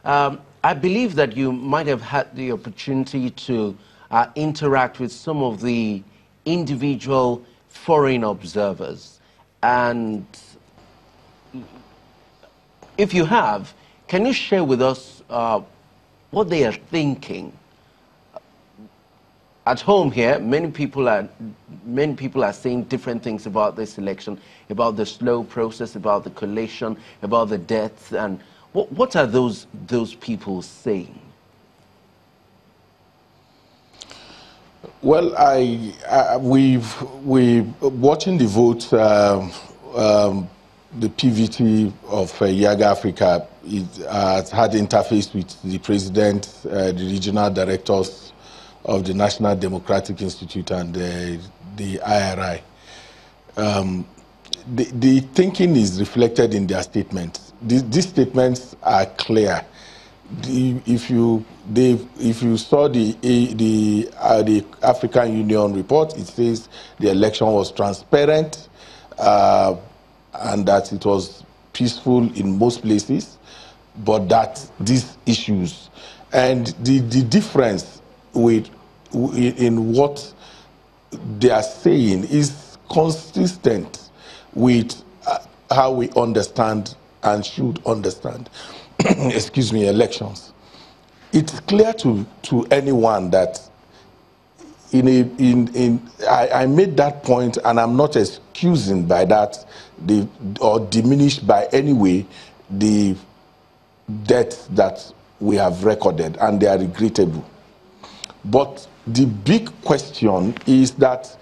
I believe that you might have had the opportunity to interact with some of the individual foreign observers. And if you have, can you share with us what they are thinking? At home here, many people are saying different things about this election, about the slow process, about the collation, about the deaths, and what are those people saying? Well, we watching the vote. The PVT of Yaga Africa has had interface with the president, the regional directors of the National Democratic Institute and the IRI. The thinking is reflected in their statements. These statements are clear. If you saw the African Union report, it says the election was transparent and that it was peaceful in most places, but that these issues and the difference in what they are saying is consistent with how we understand and should understand excuse me, elections. It's clear to anyone that I made that point, and I'm not excusing by that or diminished by any way the deaths that we have recorded, and they are regrettable. But the big question is that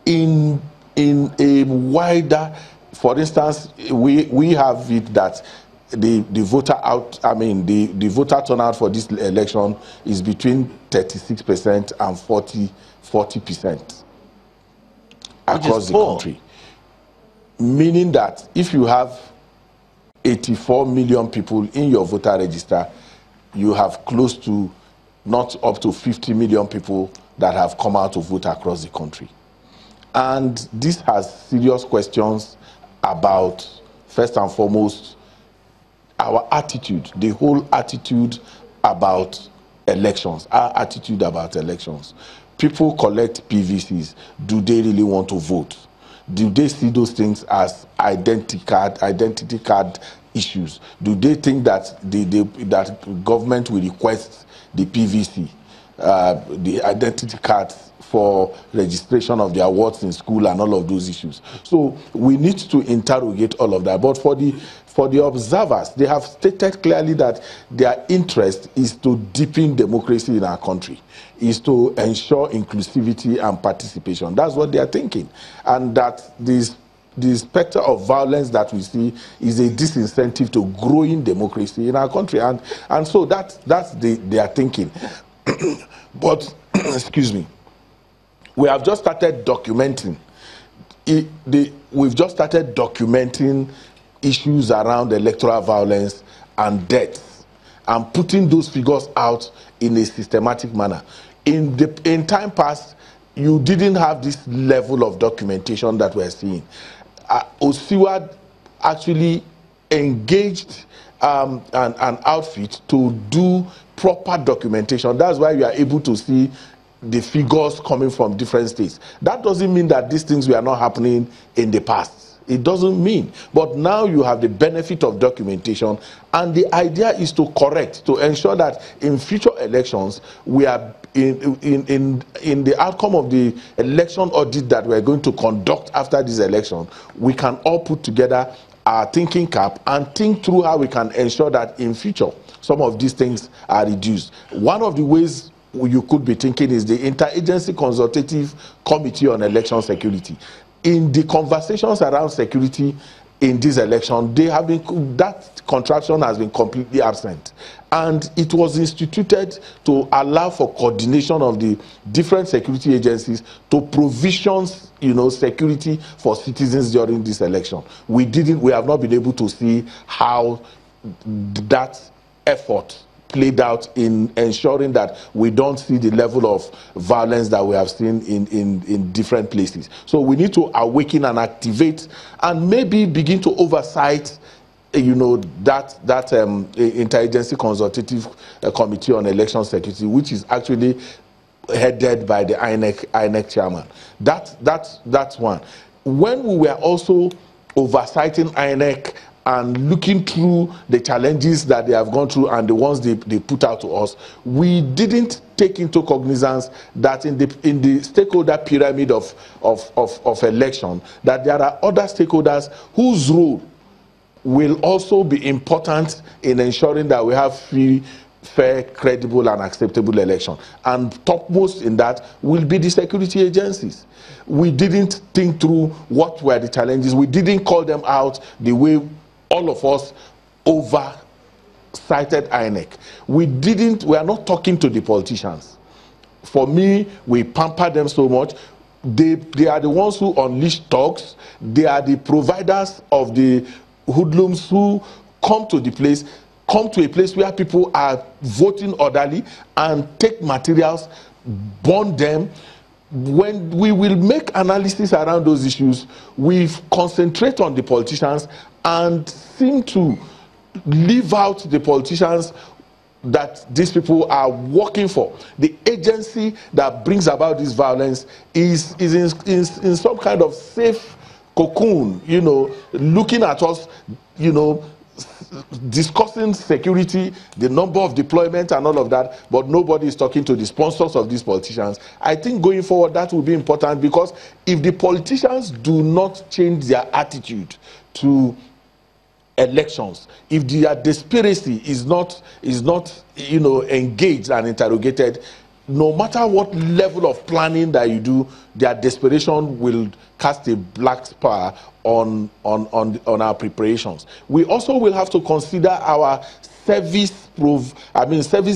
in a wider, for instance, we have it that the voter turnout for this election is between 36% and 40% across the country. Meaning that if you have 84 million people in your voter register, you have close to not up to 50 million people that have come out to vote across the country. And this has serious questions about, first and foremost, our attitude, the whole attitude about elections, our attitude about elections. People collect PVCs. Do they really want to vote? Do they see those things as identity card issues? Do they think that that government will request the PVC, the identity cards for registration of their wards in school and all of those issues? So we need to interrogate all of that. But for the observers, they have stated clearly that their interest is to deepen democracy in our country, is to ensure inclusivity and participation. That's what they are thinking. And that the specter of violence that we see is a disincentive to growing democracy in our country. And so that's their thinking. But, excuse me, we have just started documenting. We've just started documenting issues around electoral violence and deaths and putting those figures out in a systematic manner. In time past, you didn't have this level of documentation that we're seeing. Osiwa actually engaged an outfit to do proper documentation. That's why we are able to see the figures coming from different states. That doesn't mean that these things were not happening in the past. It doesn't mean. But now you have the benefit of documentation, and the idea is to correct, to ensure that in future elections, we are in the outcome of the election audit that we're going to conduct after this election, we can all put together our thinking cap and think through how we can ensure that in future some of these things are reduced. One of the ways you could be thinking is the Interagency Consultative Committee on Election Security. In the conversations around security in this election, that contraction has been completely absent. And it was instituted to allow for coordination of the different security agencies to provision, security for citizens during this election. We have not been able to see how that effort played out in ensuring that we don't see the level of violence that we have seen in different places. So we need to awaken and activate and maybe begin to oversight you know, that interagency consultative committee on election security, which is actually headed by the INEC chairman. That's one. When we were also oversighting INEC and looking through the challenges that they have gone through and the ones they put out to us, we didn't take into cognizance that in the stakeholder pyramid of election, that there are other stakeholders whose role will also be important in ensuring that we have free, fair, credible, and acceptable election. And topmost in that will be the security agencies. We didn't think through what were the challenges. We didn't call them out the way all of us oversighted INEC. We are not talking to the politicians. For me, we pamper them so much. They are the ones who unleash thugs. They are the providers of the hoodlums who come to a place where people are voting orderly and take materials, burn them. When we will make analysis around those issues, we concentrate on the politicians and seem to leave out the politicians that these people are working for. The agency that brings about this violence is in some kind of safe cocoon, you know, looking at us, you know, discussing security, the number of deployment and all of that, but nobody is talking to the sponsors of these politicians. I think going forward that will be important, because if the politicians do not change their attitude to elections, if their desperacy is not you know, engaged and interrogated, no matter what level of planning that you do, their desperation will cast a black spot on our preparations. We also will have to consider our service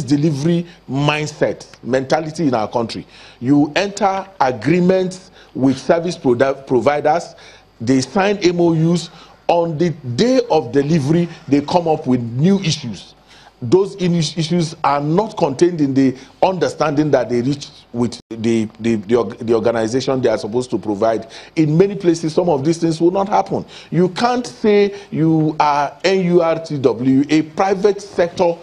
delivery mindset, mentality in our country. You enter agreements with service providers, they sign MOUs. On the day of delivery, they come up with new issues. Those issues are not contained in the understanding that they reach with the organization they are supposed to provide. In many places, some of these things will not happen. You can't say you are NURTW, a private sector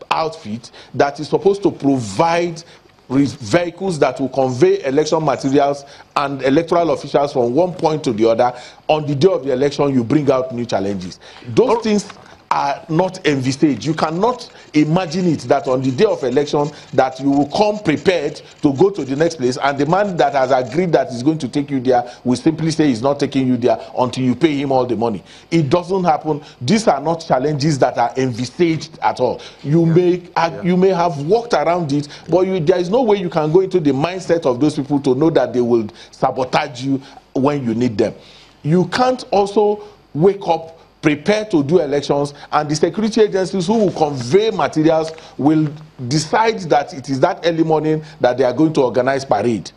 outfit that is supposed to provide vehicles that will convey election materials and electoral officials from one point to the other. On the day of the election, you bring out new challenges. Those things are not envisaged. You cannot imagine it that on the day of election that you will come prepared to go to the next place, and the man that has agreed that he's going to take you there will simply say he's not taking you there until you pay him all the money. It doesn't happen. These are not challenges that are envisaged at all. You may have walked around it, but there is no way you can go into the mindset of those people to know that they will sabotage you when you need them. You can't also wake up prepare to do elections, and the security agencies who will convey materials will decide that it is that early morning that they are going to organize parade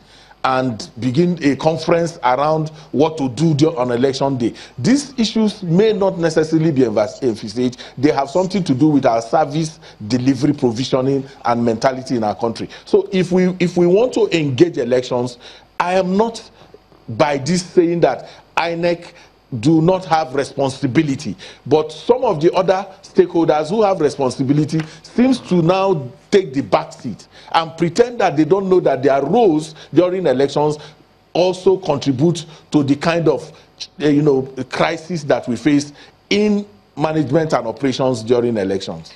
and begin a conference around what to do on election day. These issues may not necessarily be envisaged. They have something to do with our service delivery, provisioning, and mentality in our country. So if we want to engage elections, I am not by this saying that INEC do not have responsibility, but some of the other stakeholders who have responsibility seems to now take the back seat and pretend that they don't know that their roles during elections also contribute to the kind of crisis that we face in management and operations during elections.